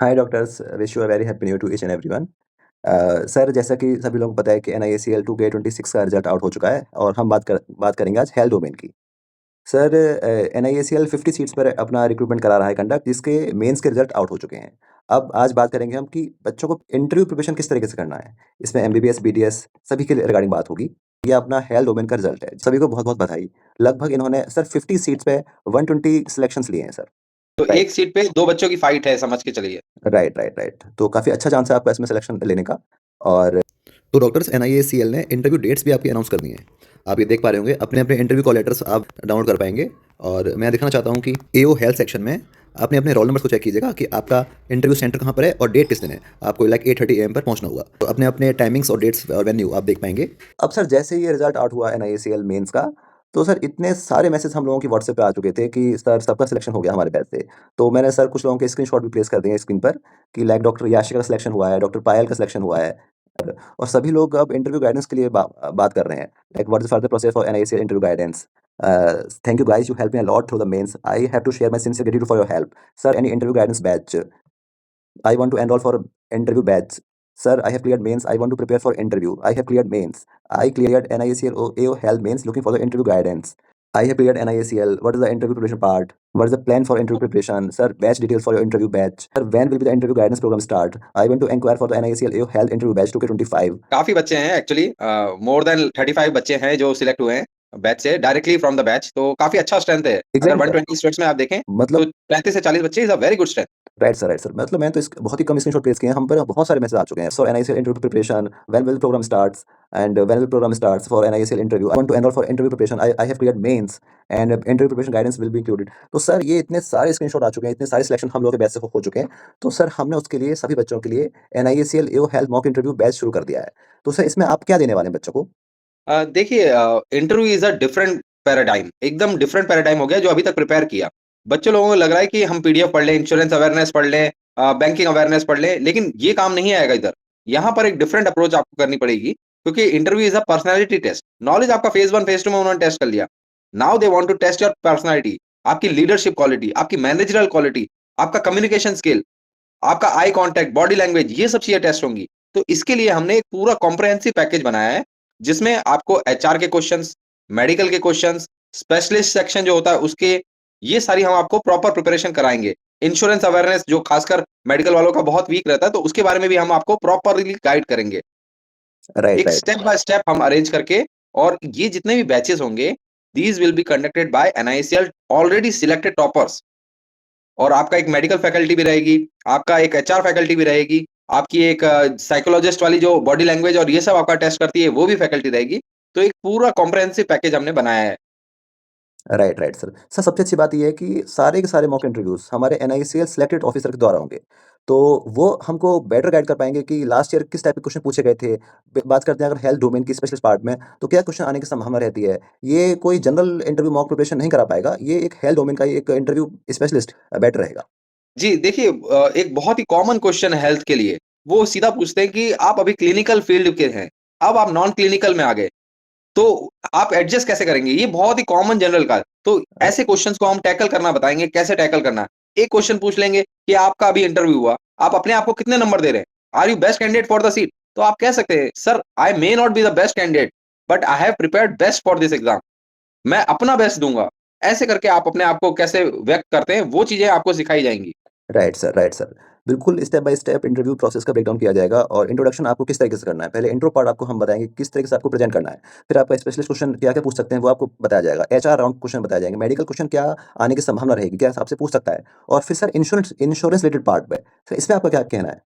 Hi doctors, wish you a very happy new year to each and everyone. Sir, जैसा कि सभी लोगों को पता है कि एनआईएसीएल 2K26 का रिजल्ट आउट हो चुका है और हम बात करेंगे आज हेल्थ डोमेन की। सर, एनआईएसीएल 50 सीट्स पर अपना रिक्रूटमेंट करा रहा है कंडक्ट, जिसके मेंस के रिजल्ट आउट हो चुके हैं। अब आज बात करेंगे हम कि बच्चों को इंटरव्यू प्रिपरेशन किस तरीके से करना है। इसमें एमबीबीएस, बीडीएस सभी के रिगार्डिंग बात होगी। ये अपना हेल्थ डोमेन का रिजल्ट है। सभी को बहुत-बहुत बधाई। लगभग इन्होंने सर 50 सीट्स पे 120 सिलेक्शंस लिए हैं सर। तो राइट। एक सीट पे 2 बच्चों की फाइट है, समझ के चलिए। राइट। तो काफ़ी अच्छा चांस है आपका इसमें सिलेक्शन लेने का। और तो डॉक्टर्स, एनआईएसीएल ने इंटरव्यू डेट्स भी आपकी अनाउंस कर दी हैं। आप ये देख पा रहे होंगे, अपने अपने इंटरव्यू कॉल लेटर्स आप डाउनलोड कर पाएंगे। और मैं दिखाना चाहता हूँ कि एओ हेल्थ सेक्शन में अपने अपने रोल नंबर्स को चेक कीजिएगा कि आपका इंटरव्यू सेंटर कहाँ पर है और डेट किस दिन है। आपको लाइक 8:30 AM पर पहुंचना होगा। तो अपने अपने टाइमिंग्स और डेट्स और वेन्यू आप देख पाएंगे। अब सर, जैसे ही ये रिजल्ट आउट हुआ एनआईएसीएल मेंस का, तो सर इतने सारे मैसेज हम लोगों की व्हाट्सएप पे आ चुके थे कि सर सबका सिलेक्शन हो गया हमारे बैच से। तो मैंने सर कुछ लोगों के स्क्रीनशॉट भी प्लेस कर दिए स्क्रीन पर कि लाइक डॉक्टर याशिका का सिलेक्शन हुआ है, डॉक्टर पायल का सिलेक्शन हुआ है। और सभी लोग अब इंटरव्यू गाइडेंस के लिए बात कर रहे हैं। Like what is further process for NICL interview guidance. Thank you guys, you help me a lot through the mains. I have to share my sincere gratitude for your help. Sir, any interview guidance batch? I want to enroll for interview batch. Sir, I have cleared mains. I want to prepare for interview. I have cleared mains. I cleared NIACL AO Health mains, looking for the interview guidance. I have cleared NIACL. What is the interview preparation part? What is the plan for interview preparation? Sir, batch details for your interview batch. Sir, when will be the interview guidance program start? I want to inquire for the NIACL AO Health interview batch 2K25. काफ़ी बच्चे हैं actually more than 35 बच्चे हैं जो select हुए हैं batch से, directly from the batch. तो काफ़ी अच्छा स्ट्रेंथ है। अगर एग्जैक्टली सर। 120 स्टूडेंट्स में आप देखें, तो मतलब 35 से 40 बच्चे is a very good strength. Right sir. मतलब मैंने तो इस बहुत ही कम स्क्रीनशॉट प्लेस किए हैं। हम पर बहुत सारे मैसेज आ चुके हैं। So NICL interview preparation, when will program starts and when will program starts for NICL interview. I want to enrol for interview preparation. I have cleared mains and interview preparation guidance will be included. तो sir, ये इतने सारे screenshot आ चुके हैं, इतने सारे selection हम लोगों के बैच से हो चुके हैं। तो सर, हमने उसके लिए सभी बच्चों के लिए एनआईसीएल एओ हेल्थ मॉक इंटरव्यू बैच शुरू कर दिया है। तो सर, इसमें आप क्या देने वाले हैं बच्चों को? देखिए, interview is a different paradigm, एकदम डिफरेंट पैराडाइम हो गया जो अभी तक प्रिपेयर किया। बच्चे लोगों को लग रहा है कि हम पीडीएफ पढ़ लें, इंश्योरेंस अवेयरनेस पढ़ लें, बैंकिंग अवेयरनेस पढ़ लें, लेकिन ये काम नहीं आएगा इधर। यहाँ पर एक डिफरेंट अप्रोच आपको करनी पड़ेगी, क्योंकि interview is a personality test. Knowledge आपका फेज़ 1, फेज़ 2 में उन्होंने टेस्ट कर लिया। Now they want to test your personality, आपकी लीडरशिप क्वालिटी, आपकी मैनेजरियल क्वालिटी, आपका कम्युनिकेशन स्किल, आपका आई कॉन्टैक्ट, बॉडी लैंग्वेज, ये सब चीज़ें टेस्ट होंगी। तो इसके लिए हमने एक पूरा कॉम्प्रिहेंसिव पैकेज बनाया है, जिसमें आपको एचआर के क्वेश्चंस, मेडिकल के क्वेश्चंस, स्पेशलिस्ट सेक्शन जो होता है उसके, ये सारी हम आपको प्रॉपर प्रिपरेशन कराएँगे। इंश्योरेंस अवेयरनेस जो खासकर मेडिकल वालों का बहुत वीक रहता है, तो उसके बारे में भी हम आपको प्रॉपरली गाइड करेंगे। राइट, एक राइट। स्टेप बाय स्टेप हम अरेंज करके, और ये जितने भी बैचेज़ होंगे, these will be conducted by NICL already selected toppers. और आपका एक मेडिकल फैकल्टी भी रहेगी, आपका एक एचआर फैकल्टी भी रहेगी, आपकी एक साइकोलॉजिस्ट वाली जो बॉडी लैंग्वेज और ये सब आपका टेस्ट करती है, वो भी फैकल्टी रहेगी। तो एक पूरा कॉम्प्रिहेंसिव पैकेज हमने बनाया है। Right sir. सर, सबसे अच्छी बात ये है कि सारे के सारे मॉक इंटरव्यूज़ हमारे एनआईसीएल सिलेक्टेड ऑफिसर के द्वारा होंगे। तो वो हमको बेटर गाइड कर पाएँगे कि लास्ट ईयर किस टाइप के क्वेश्चन पूछे गए थे। ब बात करते हैं अगर हेल्थ डोमेन की स्पेशलिस्ट पार्ट में, तो क्या क्वेश्चन आने की संभावना रहती है। ये कोई जनरल इंटरव्यू मॉक प्रिपरेशन नहीं करा पाएगा। ये एक हेल्थ डोमेन का ही एक इंटरव्यू स्पेशलिस्ट बेटर रहेगा। जी, देखिए, एक बहुत ही कॉमन क्वेश्चन है हेल्थ के लिए। वो सीधा पूछते हैं कि आप अभी क्लिनिकल फील्ड के हैं, अब आप नॉन क्लिनिकल में आ गए, तो आप एडजस्ट कैसे करेंगे? ये बहुत ही कॉमन जनरल का है। तो राइट, ऐसे क्वेश्चन्स को हम टैकल करना बताएँगे, कैसे टैकल करना है। एक क्वेश्चन पूछ लेंगे कि आपका अभी इंटरव्यू हुआ, आप अपने आप को कितने नंबर दे रहे हैं? Are you best candidate for the seat? तो आप कह सकते हैं, sir I may not be the best candidate, but I have prepared best for this exam. मैं अपना बेस्ट दूँगा। ऐसे करके आप अपने आप को कैसे व्यक्त करते हैं, वो चीज़ें आपको सिखाई जाएँगी। Right sir. बिल्कुल step by step interview process का ब्रेकडाउन किया जाएगा और इंट्रोडक्शन आपको किस तरीके से करना है। पहले इंट्रो पार्ट आपको हम बताएँगे किस तरीके से आपको प्रेज़ेंट करना है। फिर आपका स्पेशलिस्ट क्वेश्चन क्या-क्या पूछ सकते हैं वो आपको बताया जाएगा। एचआर राउंड क्वेश्चन बताए जाएँगे। मेडिकल क्वेश्चन क्या आने की संभावना रहेगी, क्या आपसे पूछ सकता है। और फिर सर इंश्योरेंस रिलेटेड पार्ट में, सर इसमें आपका क्या कहना है?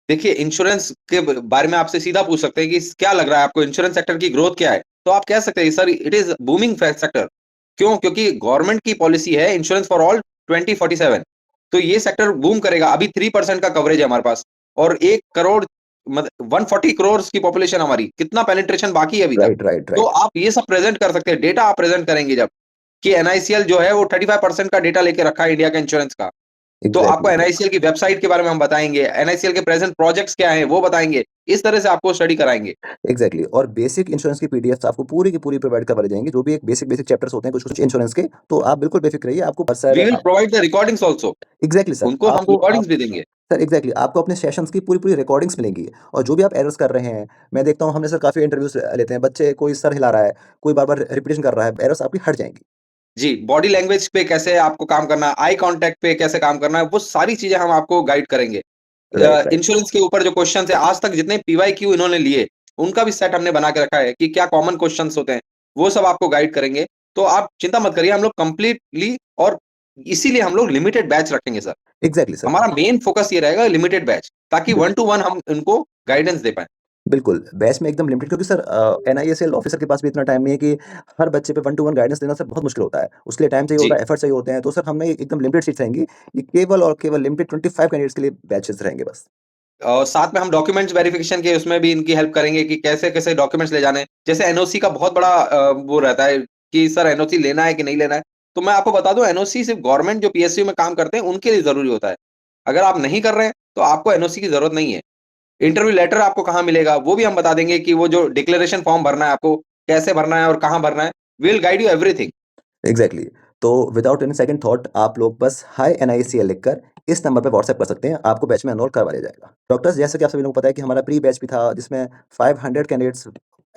देखिए, इंश्योरेंस के बारे में आपसे सीधा पूछ सकते हैं कि क्या लग रहा है आपको, इंश्योरेंस सेक्टर की ग्रोथ क्या है? तो आप कह सकते हैं, sir it is booming sector. क्यों? क्योंकि गवर्नमेंट की पॉलिसी है इंश्योरेंस फॉर ऑल 2047। तो ये सेक्टर बूम करेगा। अभी 3% का कवरेज है हमारे पास, और 1 करोड़, 140 करोड़ की पॉपुलेशन हमारी, कितना पेनिट्रेशन बाकी है अभी तक। तो राइट। आप ये सब प्रेज़ेंट कर सकते हैं, डेटा आप प्रेज़ेंट करेंगे जब, कि एनआईसीएल जो है वो 35% का डेटा लेके रखा है इंडिया के इंश्योरेंस का। तो आपको एग्ज़ैक्टली, एनआईसीएल की वेबसाइट के बारे में हम बताएँगे, एनआईसीएल के प्रेज़ेंट प्रोजेक्ट्स क्या हैं, वो बताएँगे। इस तरह से आपको स्टडी कराएँगे। एग्ज़ैक्टली और बेसिक इंश्योरेंस की पीडीएफ्स आपको पूरी की पूरी प्रोवाइड करवाई जाएँगी, जो भी एक बेसिक चैप्टर्स होते हैं कुछ-कुछ इंश्योरेंस के, तो आप बिल्कुल बेफ़िक्र रहिए आपको पर sir we will provide the recordings also. Exactly sir, उनको हम आपको आप रिकॉर्डिंग्स भी देंगे। सर एग्ज़ैक्टली आपको अपने सेशंस की पूरी-पूरी रिकॉर्डिंग्स मिलेंगी और जो भी आप एरर्स कर रहे हैं, मैं देखता हूँ हमने सर काफ़ी इंटरव्यूज़ लेते हैं, बच्चे कोई सर हिला रहा है, कोई बार-बार रिपिटेशन कर रहा है, एरर्स आपकी हट जाएँगी। जी, बॉडी लैंग्वेज पे कैसे आपको काम करना है, आई कॉन्टैक्ट पे कैसे काम करना है, वो सारी चीज़ें हम आपको गाइड करेंगे। Right, right. इंश्योरेंस के ऊपर जो क्वेश्चन्स हैं, आज तक जितने पीवाईक्यू इन्होंने लिए, उनका भी सेट हमने बना के रखा है कि क्या कॉमन क्वेश्चन्स होते हैं, वो सब आपको गाइड करेंगे। तो आप चिंता मत करिए, हम लोग कंप्लीटली और इसीलिए हम लोग लिमिटेड बैच रखेंगे सर। Exactly sir. हमारा मेन फोकस ये रहेगा लिमिटेड बैच, ताकि बिल वन टू वन हम इनको गाइडेंस दे पाएँ। बिल्कुल, बैच में एकदम लिमिटेड क्योंकि सर एनआईएसएल ऑफ़िसर के पास भी इतना टाइम नहीं है कि हर बच्चे पे वन टू वन गाइडेंस देना सर बहुत मुश्किल होता है। उसके लिए टाइम चाहिए होता जी। है, एफर्ट चाहिए होते हैं, तो सर हमने एकदम लिमिटेड सीट्स रहेंगी। ये केवल और केवल लिमिटेड 25 कैंडिडेट्स के लिए बैचेज़ रहेंगे बस। और साथ में हम डॉक्यूमेंट्स वेरिफिकेशन के उसमें भी इनकी हेल्प करेंगे कि कैसे-कैसे डॉक्यूमेंट्स ले जाने हैं। जैसे एनओसी का बहुत बड़ा वो रहता है कि सर एनओसी लेना है कि नहीं लेना है। तो मैं आपको बता दूँ एनओसी सिर्फ़ गवर्नमेंट जो पीएसयू में काम करते हैं उनके लिए ज़रूरी होता है। अगर आप नहीं कर रहे हैं तो आपको एनओसी की ज़रूरत नहीं है। इंटरव्यू लेटर आपको कहाँ मिलेगा वो भी हम बता देंगे कि वो जो डिक्लेरेशन फॉर्म भरना है आपको, कैसे भरना है और कहाँ भरना है। We will guide you everything. Exactly. तो विदाउट एनी सेकंड थॉट आप लोग बस हाय एनआईसीएल लिखकर इस नंबर पे व्हाट्सएप कर सकते हैं, आपको बैच में एनरोल करवा लिया जाएगा। डॉक्टर्स जैसे कि आप सभी लोगों को पता है कि हमारा प्री बैच भी था जिसमें 500 कैंडिडेट्स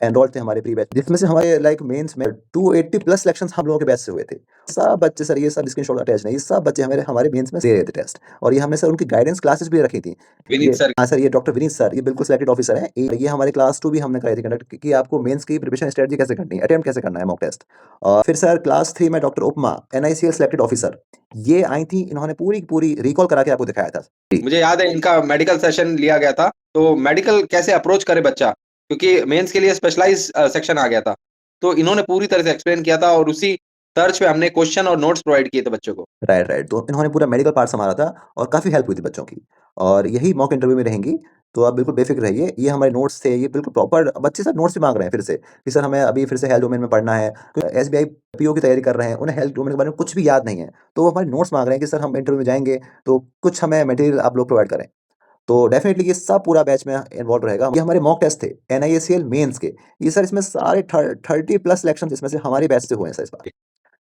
एनरोल थे हमारे प्री बैच जिसमें से हमारे लाइक मेंस में 280 प्लस सिलेक्शंस हम लोगों के बैच से हुए थे। सब बच्चे सर ये सब स्क्रीनशॉट अटैच नहीं, सब बच्चे हमारे हमारे मेंस में दे रहे थे टेस्ट और ये हमने सर उनकी गाइडेंस क्लासेस भी रखी थी। ये विनीत सर। हाँ सर, ये डॉक्टर विनीत सर, ये बिल्कुल सिलेक्टेड ऑफिसर हैं। ये हमारे क्लास 2 भी हमने कराई थी कंडक्ट कि आपको मेंस की प्रिपरेशन स्ट्रेटजी कैसे करनी है, अटेम्प्ट कैसे करना है मॉक टेस्ट। और फिर सर क्लास 3 में डॉक्टर उपमा, एनआईसीएल सिलेक्टेड ऑफिसर, ये आई थी, इन्होंने पूरी की पूरी रिकॉल करा के आपको दिखाया था। जी, मुझे याद है इनका मेडिकल सेशन लिया गया था, तो मेडिकल कैसे अप्रोच करे बच्चा, क्योंकि मेंस के लिए स्पेशलाइज़ सेक्शन आ गया था। तो इन्होंने पूरी तरह से एक्सप्लेन किया था और उसी तर्ज पे हमने क्वेश्चन और नोट्स प्रोवाइड किए थे बच्चों को। Right, right. तो इन्होंने पूरा मेडिकल पार्ट सँभाला था और काफ़ी हेल्प हुई थी बच्चों की और यही मॉक इंटरव्यू में रहेंगी, तो आप बिल्कुल बेफ़िक्र रहिए। ये हमारे नोट्स थे, ये बिल्कुल प्रॉपर बच्चे सर नोट्स भी माँग रहे हैं फिर से, कि सर हमें अभी फिर से हेल्थ डोमेन में पढ़ना है। तो एसबीआई पीओ की तैयारी कर रहे हैं, उन्हें हेल्थ डोमेन के बारे में कुछ भी याद नहीं है। तो वो हमारे नोट्स माँग रहे हैं कि सर हम इंटरव्यू में जाएँगे, तो कुछ हमें मटेरियल आप लोग प्रोवाइड करें। तो डेफ़िनिटली ये सब पूरा बैच में इन्वॉल्व रहेगा। ये हमारे मॉक टेस्ट थे एनआईएसीएल मेंस के। ये सर इसमें सारे 30 प्लस सिलेक्शंस इसमें से हमारे बैच से हुए हैं सर इस बार,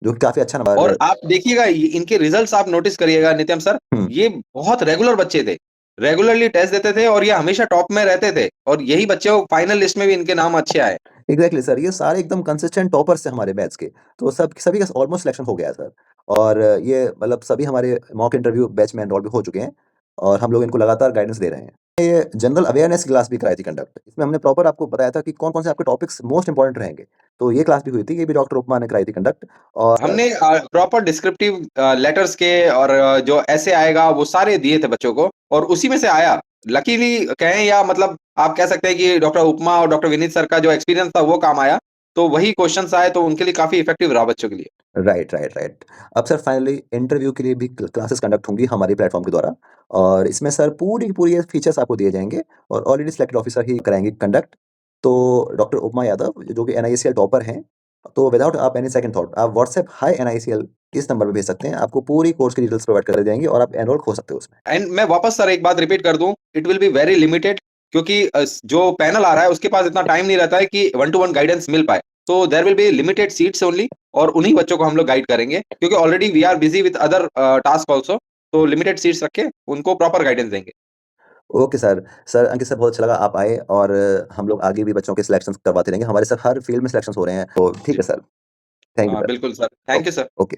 जो कि काफ़ी अच्छा और नंबर आप देखिएगा इनके रिजल्ट्स आप नोटिस करिएगा नित्यम सर, हुँ। ये बहुत रेगुलर बच्चे थे। रेगुलरली टेस्ट देते थे और ये हमेशा टॉप में रहते थे और यही बच्चे वो फाइनल लिस्ट में भी इनके नाम अच्छे आए। एग्ज़ैक्टली सर, ये सारे एकदम कंसिस्टेंट टॉपर्स थे हमारे बैच के। तो सब सभी का ऑलमोस्ट सिलेक्शन हो गया है सर। और ये मतलब सभी हमारे मॉक इंटरव्यू बैच में एनरोल भी हो चुके हैं और हम लोग इनको लगातार गाइडेंस दे रहे हैं। ये जनरल अवेयरनेस की क्लास भी कराई थी कंडक्ट। इसमें हमने प्रॉपर आपको बताया था कि कौन-कौन से आपके टॉपिक्स मोस्ट इम्पोर्टेंट रहेंगे। तो ये क्लास भी हुई थी, ये भी डॉक्टर उपमा ने कराई थी कंडक्ट और हमने प्रॉपर डिस्क्रिप्टिव लेटर्स के और जो ऐसे आएगा वो सारे दिए थे बच्चों को और उसी में से आया। लकीली कहें या मतलब आप कह सकते हैं कि डॉक्टर उपमा और डॉक्टर विनीत सर का जो एक्सपीरियंस था वो काम आया। तो वही क्वेश्चन्स आए तो उनके लिए काफ़ी इफेक्टिव रहा बच्चों के लिए। Right, right, right. अब सर फाइनली इंटरव्यू के लिए भी क्लासेस कंडक्ट होंगी हमारे प्लेटफ़ॉर्म के द्वारा और इसमें सर पूरी की पूरी ये फीचर्स आपको दिए जाएँगे और ऑलरेडी सिलेक्टेड ऑफिसर ही कराएँगे कंडक्ट। तो डॉक्टर उपमा यादव जो कि एनआईसीएल टॉपर हैं, तो विदाउट आप एनी सेकंड थॉट आप व्हाट्सएप हाय एनआईसीएल इस नंबर पे भेज सकते हैं। आपको पूरी कोर्स की डिटेल्स प्रोवाइड कर दी जाएँगी और आप एनरोल हो सकते हो उसमें। एंड मैं वापस सर एक बात रिपीट कर दूँ, it will be very limited क्योंकि जो पैनल आ रहा है उसके पास इतना टाइम नहीं रहता है कि वन टू वन गाइडेंस मिल पाए। तो there will be limited seats only और उन्हीं बच्चों को हम लोग गाइड करेंगे क्योंकि already we are busy with other task also. तो लिमिटेड सीट्स रख के उनको प्रॉपर गाइडेंस देंगे। Okay sir. Sir Ankit sir बहुत अच्छा लगा आप आए और हम लोग आगे भी बच्चों के सिलेक्शंस करवाते रहेंगे। हमारे सर हर फील्ड में सिलेक्शंस हो रहे हैं। तो ठीक जी। है सर। थैंक यू हाँ, सर। बिल्कुल sir. Thank you okay, sir. Okay.